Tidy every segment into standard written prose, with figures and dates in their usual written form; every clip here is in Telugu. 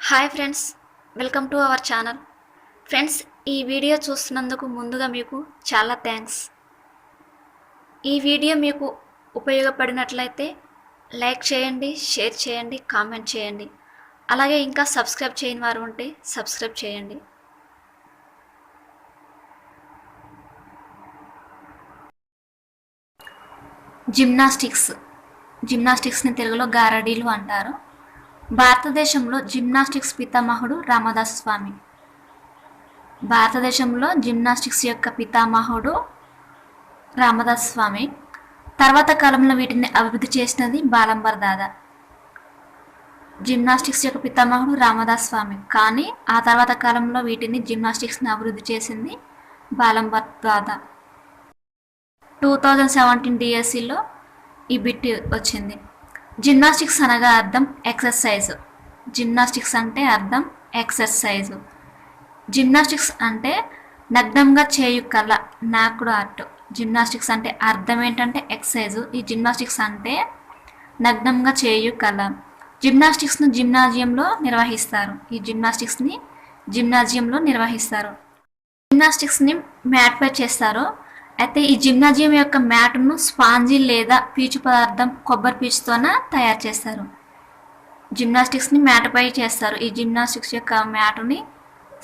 Hi friends, welcome to our channel. Friends, ఈ వీడియో చూస్తున్నందుకు ముందుగా మీకు చాలా థ్యాంక్స్. ఈ వీడియో మీకు ఉపయోగపడినట్లయితే లైక్ చేయండి, షేర్ చేయండి, కామెంట్ చేయండి. అలాగే ఇంకా సబ్స్క్రైబ్ చేయని వారు ఉంటే సబ్స్క్రైబ్ చేయండి. జిమ్నాస్టిక్స్ని తెలుగులో గారడీలు అంటారు. భారతదేశంలో జిమ్నాస్టిక్స్ పితామహుడు రామదాస్ స్వామి. భారతదేశంలో జిమ్నాస్టిక్స్ యొక్క పితామహుడు రామదాస్ స్వామి. తర్వాత కాలంలో వీటిని అభివృద్ధి చేసినది బాలంబర్ దాదా. జిమ్నాస్టిక్స్ యొక్క పితామహుడు రామదాస్ స్వామి, కానీ ఆ తర్వాత కాలంలో వీటిని జిమ్నాస్టిక్స్ని అభివృద్ధి చేసింది బాలంబర్ దాదా. 2017 డిఎస్సిలో ఈ బిట్ వచ్చింది. జిమ్నాస్టిక్స్ అనగా అర్థం ఎక్సర్సైజ్. జిమ్నాస్టిక్స్ అంటే అర్థం ఎక్సర్సైజు. జిమ్నాస్టిక్స్ అంటే నగ్నంగా చేయు కళ, నాకుడు ఆర్ట్. జిమ్నాస్టిక్స్ అంటే అర్థం ఏంటంటే ఎక్సర్సైజు. ఈ జిమ్నాస్టిక్స్ అంటే నగ్నంగా చేయు కళ. జిమ్నాస్టిక్స్ను జిమ్నాజియంలో నిర్వహిస్తారు. జిమ్నాస్టిక్స్ని మ్యాట్పై చేస్తారు. అయితే ఈ జిమ్నాజియం యొక్క మ్యాట్ను స్పాంజీ లేదా పీచు పదార్థం కొబ్బరి పీచుతోన తయారు చేస్తారు. జిమ్నాస్టిక్స్ని మ్యాట్పై చేస్తారు. ఈ జిమ్నాస్టిక్స్ యొక్క మ్యాట్ని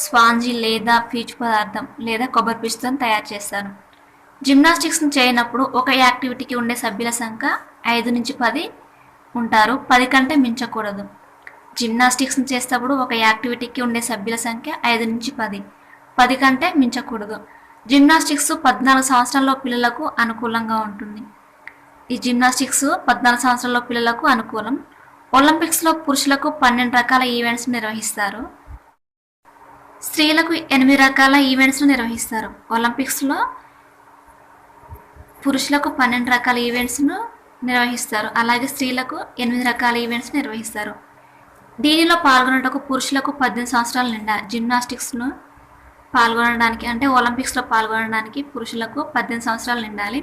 స్పాంజీ లేదా పీచు పదార్థం లేదా కొబ్బరి పీచుతో తయారు చేస్తారు. జిమ్నాస్టిక్స్ని చేయనప్పుడు ఒక యాక్టివిటీకి ఉండే సభ్యుల సంఖ్య 5 నుంచి 10 ఉంటారు. 10 కంటే మించకూడదు. జిమ్నాస్టిక్స్ని చేసేటప్పుడు ఒక యాక్టివిటీకి ఉండే సభ్యుల సంఖ్య 5 నుంచి 10 కంటే మించకూడదు. జిమ్నాస్టిక్స్ 14 సంవత్సరాల పిల్లలకు అనుకూలంగా ఉంటుంది. ఈ జిమ్నాస్టిక్స్ 14 సంవత్సరాల పిల్లలకు అనుకూలం. ఒలింపిక్స్లో పురుషులకు 12 రకాల ఈవెంట్స్ నిర్వహిస్తారు. స్త్రీలకు 8 రకాల ఈవెంట్స్ నిర్వహిస్తారు. ఒలింపిక్స్లో పురుషులకు 12 రకాల ఈవెంట్స్ను నిర్వహిస్తారు. అలాగే స్త్రీలకు 8 రకాల ఈవెంట్స్ నిర్వహిస్తారు. దీనిలో పాల్గొనటకు పురుషులకు 18 సంవత్సరాలు నిండాలి. జిమ్నాస్టిక్స్ను పాల్గొనడానికి అంటే ఒలింపిక్స్లో పాల్గొనడానికి పురుషులకు 18 సంవత్సరాలు నిండాలి.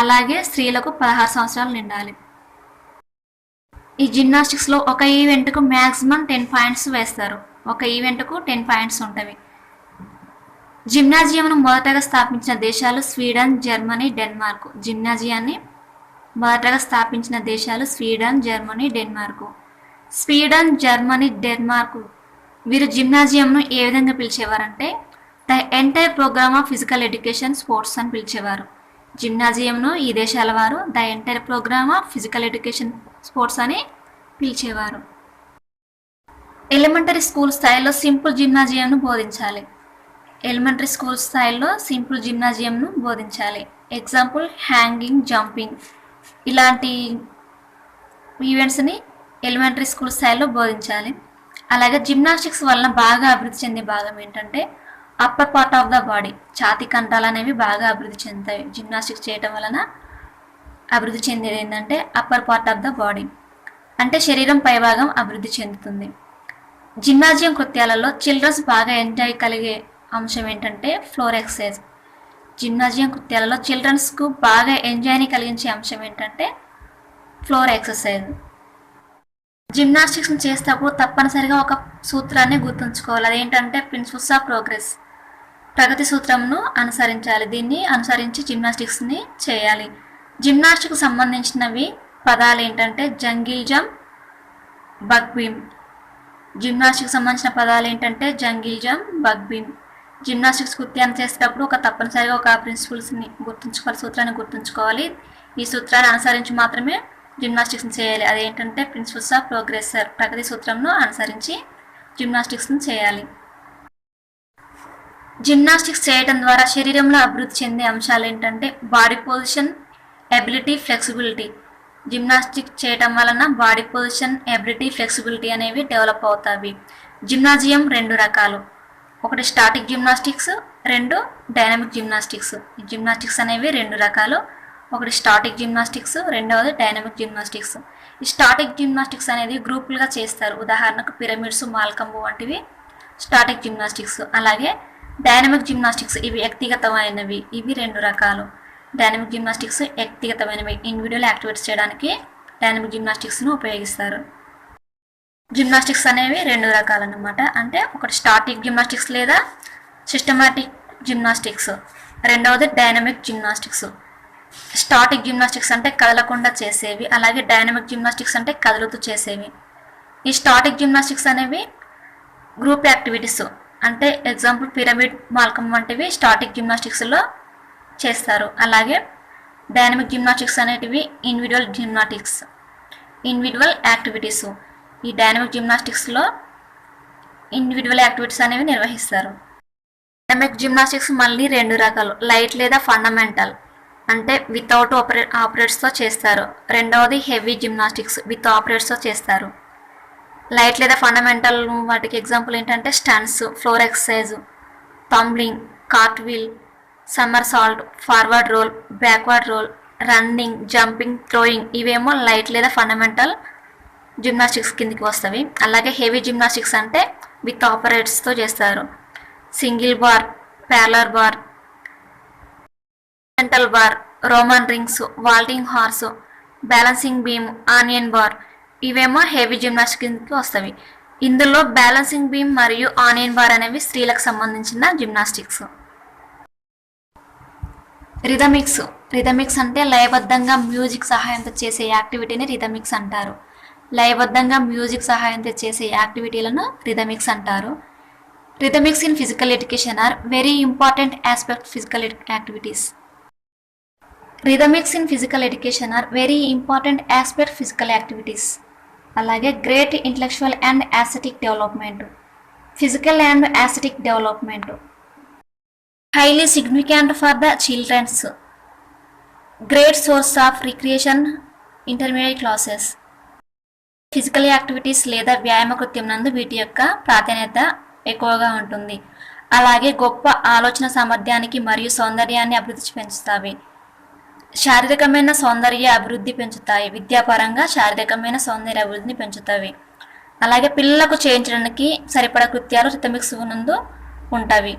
అలాగే స్త్రీలకు 16 సంవత్సరాలు నిండాలి. ఈ జిమ్నాస్టిక్స్లో ఒక ఈవెంట్కు మ్యాక్సిమం 10 పాయింట్స్ వేస్తారు. ఒక ఈవెంట్కు 10 పాయింట్స్ ఉంటాయి. జిమ్నాజియంను మొదటగా స్థాపించిన దేశాలు స్వీడన్, జర్మనీ, డెన్మార్క్. జిమ్నాజియాన్ని మొదటగా స్థాపించిన దేశాలు Sweden, Germany, Denmark. Sweden, Germany, Denmark వీరు జిమ్నాజియంను ఏ విధంగా పిలిచేవారంటే the entire programme of physical education sports అని పిలిచేవారు. జిమ్నాజియంను ఈ దేశాల వారు the entire programme of physical education sports అని పిలిచేవారు. ఎలిమెంటరీ స్కూల్ స్థాయిలో సింపుల్ జిమ్నాజియంను బోధించాలి. ఎగ్జాంపుల్ హ్యాంగింగ్, జంపింగ్ ఇలాంటి ఈవెంట్స్ని ఎలిమెంటరీ స్కూల్ స్థాయిలో బోధించాలి. అలాగే జిమ్నాస్టిక్స్ వలన బాగా అభివృద్ధి చెందే భాగం ఏంటంటే upper part of the body. ఛాతీ కండరాలు అనేవి బాగా అభివృద్ధి చెందుతాయి. జిమ్నాస్టిక్స్ చేయటం వలన అభివృద్ధి చెందేది ఏంటంటే upper part of the body, అంటే శరీరం పైభాగం అభివృద్ధి చెందుతుంది. జిమ్నాజియం కృత్యాలలో చిల్డ్రన్స్ బాగా ఎంజాయ్ కలిగే అంశం ఏంటంటే ఫ్లోర్ ఎక్సర్సైజ్. జిమ్నాజియం కృత్యాలలో చిల్డ్రన్స్కు బాగా ఎంజాయ్ని కలిగించే అంశం ఏంటంటే ఫ్లోర్ ఎక్సర్సైజ్. జిమ్నాస్టిక్స్ని చేసేటప్పుడు తప్పనిసరిగా ఒక సూత్రాన్ని గుర్తుంచుకోవాలి. అదేంటంటే ప్రిన్సిపల్స్ ఆఫ్ ప్రోగ్రెస్, ప్రగతి సూత్రంను అనుసరించాలి. దీన్ని అనుసరించి జిమ్నాస్టిక్స్ని చేయాలి. జిమ్నాస్టిక్కి సంబంధించినవి పదాలు ఏంటంటే జంగిల్ జంప్, బగ్ బీమ్. జిమ్నాస్టిక్కి సంబంధించిన పదాలు ఏంటంటే jungle jump, bug beam. Gymnastics కృత్యాన్ని చేసేటప్పుడు తప్పనిసరిగా ఒక ప్రిన్సిపల్స్ని గుర్తుంచుకోవాలి, సూత్రాన్ని గుర్తుంచుకోవాలి. ఈ సూత్రాన్ని అనుసరించి మాత్రమే జిమ్నాస్టిక్స్ని చేయాలి. అదేంటంటే ప్రిన్సిపల్స్ ఆఫ్ ప్రోగ్రెస్, ప్రగతి సూత్రంను అనుసరించి జిమ్నాస్టిక్స్ని చేయాలి. జిమ్నాస్టిక్స్ చేయడం ద్వారా శరీరంలో అభివృద్ధి చెందే అంశాలు ఏంటంటే body position, ability, flexibility. Gymnastics చేయడం వలన బాడీ పొజిషన్, ఎబిలిటీ, ఫ్లెక్సిబిలిటీ అనేవి డెవలప్ అవుతాయి. జిమ్నాజియం 2 రకాలు. ఒకటి స్టాటిక్ జిమ్నాస్టిక్స్, 2 డైనమిక్ జిమ్నాస్టిక్స్. ఈ జిమ్నాస్టిక్స్ అనేవి 2 రకాలు. ఒకటి స్టాటిక్ జిమ్నాస్టిక్స్, రెండవది డైనమిక్ జిమ్నాస్టిక్స్. ఈ స్టాటిక్ జిమ్నాస్టిక్స్ అనేది గ్రూపులుగా చేస్తారు. ఉదాహరణకు పిరమిడ్స్, మాల్కంబు వంటివి స్టాటిక్ జిమ్నాస్టిక్స్. అలాగే డైనమిక్ జిమ్నాస్టిక్స్ ఇవి వ్యక్తిగతమైనవి. ఇవి 2 రకాలు. డైనమిక్ జిమ్నాస్టిక్స్ వ్యక్తిగతమైనవి, ఇండివిజువల్ యాక్టివిటీస్ చేయడానికి డైనమిక్ జిమ్నాస్టిక్స్ను ఉపయోగిస్తారు. జిమ్నాస్టిక్స్ అనేవి 2 రకాలన్నమాట. అంటే ఒకటి స్టాటిక్ జిమ్నాస్టిక్స్ లేదా సిస్టమాటిక్ జిమ్నాస్టిక్స్, రెండవది డైనమిక్ జిమ్నాస్టిక్స్. స్టాటిక్ జిమ్నాస్టిక్స్ అంటే కదలకుండా చేసేవి, అలాగే డైనమిక్ జిమ్నాస్టిక్స్ అంటే కదులుతూ చేసేవి. ఈ స్టాటిక్ జిమ్నాస్టిక్స్ అనేవి గ్రూప్ యాక్టివిటీస్, అంటే ఎగ్జాంపుల్ పిరమిడ్, మాల్కమ్ వంటివి స్టాటిక్ జిమ్నాస్టిక్స్లో చేస్తారు. అలాగే డైనమిక్ జిమ్నాస్టిక్స్ అనేటివి ఇండివిజువల్ యాక్టివిటీస్. ఈ డైనమిక్ జిమ్నాస్టిక్స్లో ఇండివిజువల్ యాక్టివిటీస్ అనేవి నిర్వహిస్తారు. డైనమిక్ జిమ్నాస్టిక్స్ మళ్ళీ 2 రకాలు, లైట్ లేదా ఫండమెంటల్ అంటే వితౌట్ ఆపరేట్స్తో చేస్తారు. రెండవది హెవీ జిమ్నాస్టిక్స్ విత్ ఆపరేట్స్తో చేస్తారు. లైట్ లేదా ఫండమెంటల్ వాటికి ఎగ్జాంపుల్ ఏంటంటే stunts, floor exercise, tumbling, cartwheel, somersault, forward roll, backward roll, running, jumping, throwing. ఇవేమో లైట్ లేదా ఫండమెంటల్ జిమ్నాస్టిక్స్ కిందికి వస్తవి. అలాగే హెవీ జిమ్నాస్టిక్స్ అంటే విత్ ఆపరేట్స్తో చేస్తారు. Single bar, parallel bar, mental bar, Roman rings, vaulting horse, balancing beam, uneven bar. ఇవేమో హెవీ జిమ్నాస్టిక్స్ కిందకి వస్తవి. ఇందులో బ్యాలెన్సింగ్ బీమ్ మరియు ఆనియన్ బార్ అనేవి స్త్రీలకు సంబంధించిన జిమ్నాస్టిక్స్. రిథమిక్స్ అంటే లయబద్ధంగా మ్యూజిక్ సహాయంతో చేసే యాక్టివిటీని రిథమిక్స్ అంటారు. లయబద్ధంగా మ్యూజిక్ సహాయంతో చేసే యాక్టివిటీలను రిథమిక్స్ అంటారు. Rhythmics in physical education are very important aspect physical activities. Rhythmics in physical education are very important aspect physical activities. అలాగే great intellectual and aesthetic development, physical and aesthetic development, highly significant for the children's, great source of recreation, intermediate classes. Physical activities లేదా వ్యాయామ కృత్యం నందు వీటి యొక్క ప్రాధాన్యత ఎక్కువగా ఉంటుంది. అలాగే గొప్ప ఆలోచన సామర్థ్యానికి మరియు సౌందర్యాన్ని అభివృద్ధి పెంచుతాయి. శారీరకమైన సౌందర్య అభివృద్ధి పెంచుతాయి. విద్యాపరంగా శారీరకమైన సౌందర్య అభివృద్ధిని పెంచుతాయి. అలాగే పిల్లలకు చేయించడానికి సరిపడా కృత్యాలు రిథమిక్స్ నందు ఉంటాయి.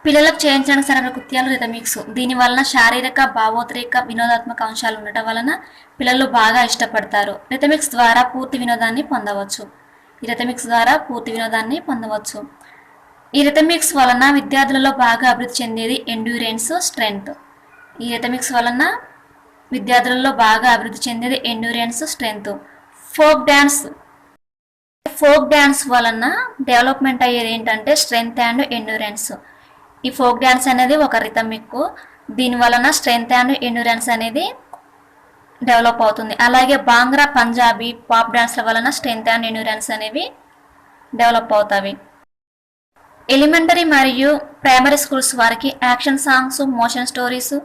పిల్లలకు చేయించడానికి సరైన కృత్యాలు రిథమిక్స్. దీనివలన శారీరక, భావోద్రేక, వినోదాత్మక అంశాలు ఉండటం వలన పిల్లలు బాగా ఇష్టపడతారు. రిథమిక్స్ ద్వారా పూర్తి వినోదాన్ని పొందవచ్చు. ఈ రిథమిక్స్ వలన విద్యార్థులలో బాగా అభివృద్ధి చెందేది ఎండ్యూరెన్స్, స్ట్రెంగ్త్. ఫోక్ డ్యాన్స్ వలన డెవలప్మెంట్ అయ్యేది ఏంటంటే స్ట్రెంగ్త్ అండ్ ఎండ్యూరెన్స్. ఈ ఫోక్ డ్యాన్స్ అనేది ఒక రిథమిక్. దీని వలన స్ట్రెంగ్త్ అండ్ ఎండ్యూరెన్స్ అనేది డెవలప్ అవుతుంది. అలాగే బాంగ్రా, పంజాబీ, పాప్ డ్యాన్స్ల వలన స్ట్రెంగ్త్ అండ్ ఎండ్యూరెన్స్ అనేవి డెవలప్ అవుతాయి. ఎలిమెంటరీ మరియు ప్రైమరీ స్కూల్స్ వారికి యాక్షన్ సాంగ్స్, మోషన్ స్టోరీస్,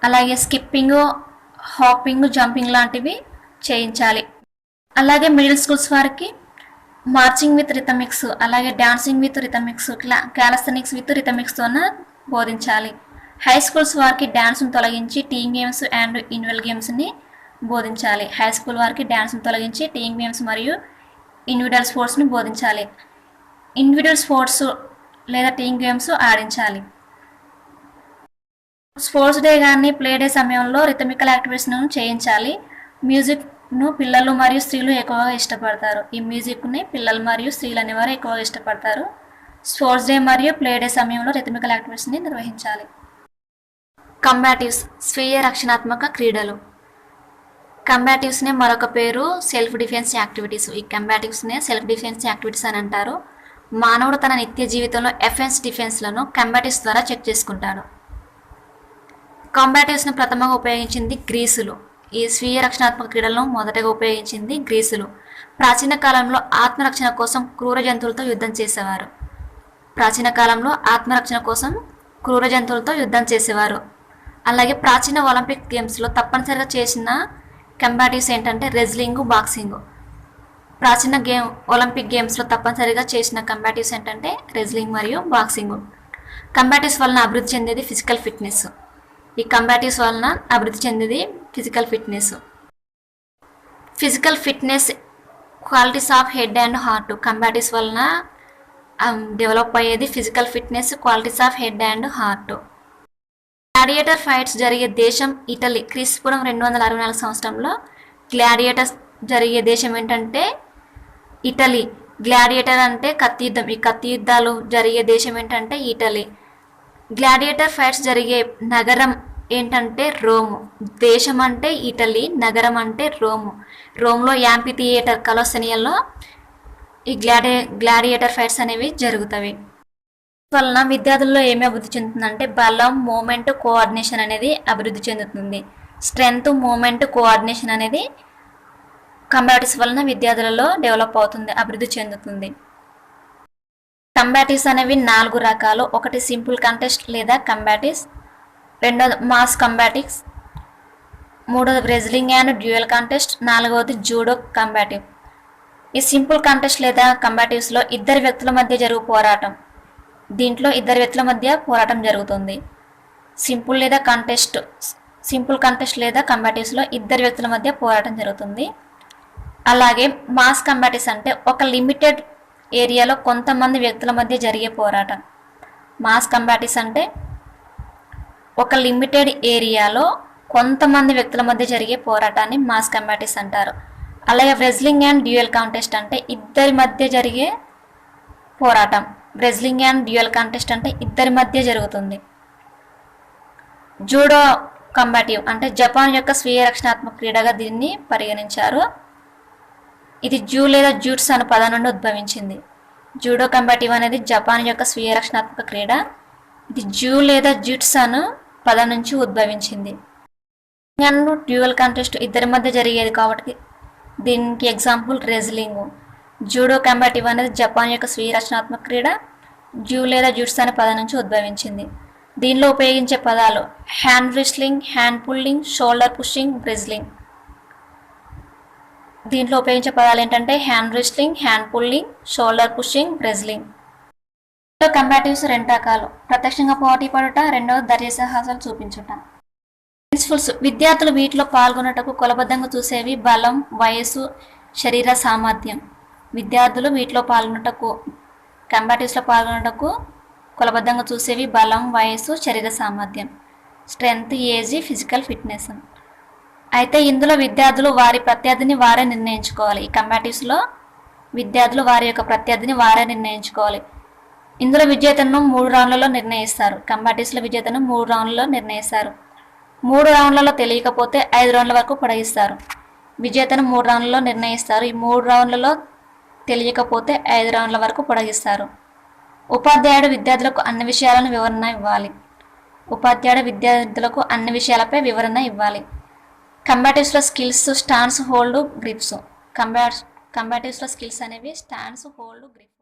అలాగే స్కిప్పింగ్, హాపింగ్, జంపింగ్ లాంటివి చేయించాలి. అలాగే మిడిల్ స్కూల్స్ వారికి మార్చింగ్ విత్ రిథమిక్స్, అలాగే డాన్సింగ్ విత్ రిథమిక్స్, క్యాలస్థెనిక్స్ విత్ రిథమిక్స్తోన బోధించాలి. హై స్కూల్స్ వారికి డ్యాన్స్ను తొలగించి టీమ్ గేమ్స్ అండ్ ఇండివిజువల్ గేమ్స్ని బోధించాలి. హై స్కూల్ వారికి డ్యాన్స్ను తొలగించి టీమ్ గేమ్స్ మరియు ఇండివిజువల్ స్పోర్ట్స్ని బోధించాలి. ఇండివిజువల్ స్పోర్ట్స్ లేదా టీమ్ గేమ్స్ ఆడించాలి. స్పోర్ట్స్ డే కానీ ప్లే డే సమయంలో రిథమికల్ యాక్టివిటీస్ను చేయించాలి. మ్యూజిక్ను పిల్లలు మరియు స్త్రీలు ఎక్కువగా ఇష్టపడతారు. ఈ మ్యూజిక్ని పిల్లలు మరియు స్త్రీలు అనేవారు ఎక్కువగా ఇష్టపడతారు. స్పోర్ట్స్ డే మరియు ప్లే డే సమయంలో రిథమికల్ యాక్టివిటీస్ని నిర్వహించాలి. కంబాటివ్స్, స్వీయ రక్షణాత్మక క్రీడలు. కంబాటివ్స్నే మరొక పేరు సెల్ఫ్ డిఫెన్స్ యాక్టివిటీస్. ఈ కంబాటివ్స్నే సెల్ఫ్ డిఫెన్స్ యాక్టివిటీస్ అని అంటారు. మానవుడు తన నిత్య జీవితంలో డిఫెన్స్లను కంబాటివ్స్ ద్వారా చెక్ చేసుకుంటాడు. కాంబాటివ్స్ను ప్రథమంగా ఉపయోగించింది గ్రీసులు. ఈ స్వీయ రక్షణాత్మక క్రీడలను మొదటగా ఉపయోగించింది గ్రీసులు. ప్రాచీన కాలంలో ఆత్మరక్షణ కోసం క్రూర జంతువులతో యుద్ధం చేసేవారు. అలాగే ప్రాచీన ఒలింపిక్ గేమ్స్లో తప్పనిసరిగా చేసిన కంబాటివ్స్ ఏంటంటే రెజ్లింగ్, బాక్సింగ్. ప్రాచీన ఒలింపిక్ గేమ్స్లో తప్పనిసరిగా చేసిన కంబాటివ్స్ ఏంటంటే రెజ్లింగ్ మరియు బాక్సింగ్. కంబాటివ్స్ వలన అభివృద్ధి చెందేది physical fitness. Physical fitness, qualities of head and heart. Combatives వలన డెవలప్ అయ్యేది physical fitness, qualities of head and heart. Gladiator fights జరిగే దేశం ఇటలీ. క్రీస్తుపూర్వం 264 సంవత్సరంలో గ్లాడియేటర్ జరిగే దేశం ఏంటంటే ఇటలీ. గ్లాడియేటర్ అంటే కత్తి యుద్ధం. ఈ కత్తి యుద్ధాలు జరిగే దేశం ఏంటంటే ఇటలీ. గ్లాడియేటర్ ఫైట్స్ జరిగే నగరం ఏంటంటే రోము. దేశం అంటే ఇటలీ, నగరం అంటే రోము. రోమ్లో యాంపీ థియేటర్ కలోసెనియల్లో ఈ గ్లాడియేటర్ ఫైట్స్ అనేవి జరుగుతాయి. వలన విద్యార్థుల్లో ఏమి అభివృద్ధి చెందుతుందంటే బలం, మూమెంట్, కోఆర్డినేషన్ అనేది అభివృద్ధి చెందుతుంది. స్ట్రెంగ్త్, మూమెంట్, కోఆర్డినేషన్ అనేది కంబాటివ్స్ వలన విద్యార్థులలో డెవలప్ అవుతుంది, అభివృద్ధి చెందుతుంది. కంబాటివ్స్ అనేవి 4 రకాలు. ఒకటి సింపుల్ కంటెస్ట్ లేదా కంబాటివ్స్, రెండోది మాస్ కంబాటివ్స్, మూడోది రెజ్లింగ్ అండ్ డ్యూయల్ కంటెస్ట్, నాలుగవది జూడో కంబాటివ్. ఈ సింపుల్ కంటెస్ట్ లేదా కంబాటివ్స్లో ఇద్దరు వ్యక్తుల మధ్య జరుగు పోరాటం. దీంట్లో ఇద్దరు వ్యక్తుల మధ్య పోరాటం జరుగుతుంది. సింపుల్ కంటెస్ట్ లేదా కంబాటివ్స్లో ఇద్దరు వ్యక్తుల మధ్య పోరాటం జరుగుతుంది. అలాగే మాస్ కంబాటివ్స్ అంటే ఒక లిమిటెడ్ ఏరియాలో కొంతమంది వ్యక్తుల మధ్య జరిగే పోరాటం. మాస్ కంబాటివ్స్ అంటే ఒక లిమిటెడ్ ఏరియాలో కొంతమంది వ్యక్తుల మధ్య జరిగే పోరాటాన్ని మాస్ కంబాటివ్స్ అంటారు. అలాగే రెజ్లింగ్ అండ్ డ్యూయల్ కాంటెస్ట్ అంటే ఇద్దరి మధ్య జరిగే పోరాటం. రెజ్లింగ్ అండ్ డ్యూయల్ కాంటెస్ట్ అంటే ఇద్దరి మధ్య జరుగుతుంది. జూడో కంబాటివ్ అంటే జపాన్ యొక్క స్వీయ రక్షణాత్మక క్రీడగా దీన్ని పరిగణించారు. ఇది జూ లేదా జూట్స్ అనే పదం నుండి ఉద్భవించింది. జూడో కంబాటివ్ అనేది జపాన్ యొక్క స్వీయ రక్షణాత్మక క్రీడ. ఇది జూ లేదా జూట్స్ అను పదం నుంచి ఉద్భవించింది. డ్యూయల్ కాంటెస్ట్ ఇద్దరి మధ్య జరిగేది కాబట్టి దీనికి ఎగ్జాంపుల్ రెజ్లింగ్. జూడో కంబాటివ్ అనేది జపాన్ యొక్క స్వీయ రక్షణాత్మక క్రీడ. జూ లేదా జూట్స్ అనే పదం నుంచి ఉద్భవించింది. దీనిలో ఉపయోగించే పదాలు hand wrestling, hand pulling, shoulder pushing, wrestling. దీంట్లో ఉపయోగించే పదాలు ఏంటంటే hand wrestling, hand pulling, shoulder pushing, wrestling. Combatives 2 రకాలు. ప్రత్యక్షంగా పోటీ పడుట, రెండవది ధైర్య సాహసాలు చూపించుట. ప్రిన్సిపల్స్. విద్యార్థులు వీటిలో పాల్గొనటకు కొలబద్ధంగా చూసేవి బలం, వయస్సు, శరీర సామర్థ్యం. విద్యార్థులు వీటిలో పాల్గొనటకు కంబాటివ్స్లో పాల్గొనటకు కొలబద్ధంగా చూసేవి బలం, వయస్సు, శరీర సామర్థ్యం. Strength, age, physical fitness. అయితే ఇందులో విద్యార్థులు వారి ప్రత్యర్థిని వారే నిర్ణయించుకోవాలి. ఈ కంబాటివ్స్లో విద్యార్థులు వారి యొక్క ప్రత్యర్థిని వారే నిర్ణయించుకోవాలి. ఇందులో విజేతను 3 రౌండ్లలో నిర్ణయిస్తారు. కంబాటివ్స్లో విజేతను 3 రౌండ్లలో నిర్ణయిస్తారు. 3 రౌండ్లలో తెలియకపోతే 5 రౌండ్ల వరకు పొడిగిస్తారు. విజేతను 3 రౌండ్లలో నిర్ణయిస్తారు. ఈ 3 రౌండ్లలో తెలియకపోతే 5 రౌండ్ల వరకు పొడిగిస్తారు. ఉపాధ్యాయుడు విద్యార్థులకు అన్ని విషయాలను వివరణ ఇవ్వాలి. ఉపాధ్యాయుడు విద్యార్థులకు అన్ని విషయాలపై వివరణ ఇవ్వాలి. కంబాటివ్స్లో స్కిల్స్ స్టాన్స్, హోల్డ్, గ్రిప్స్. కంబాటివ్స్లో స్కిల్స్ అనేవి స్టాన్స్, హోల్డ్, గ్రిప్.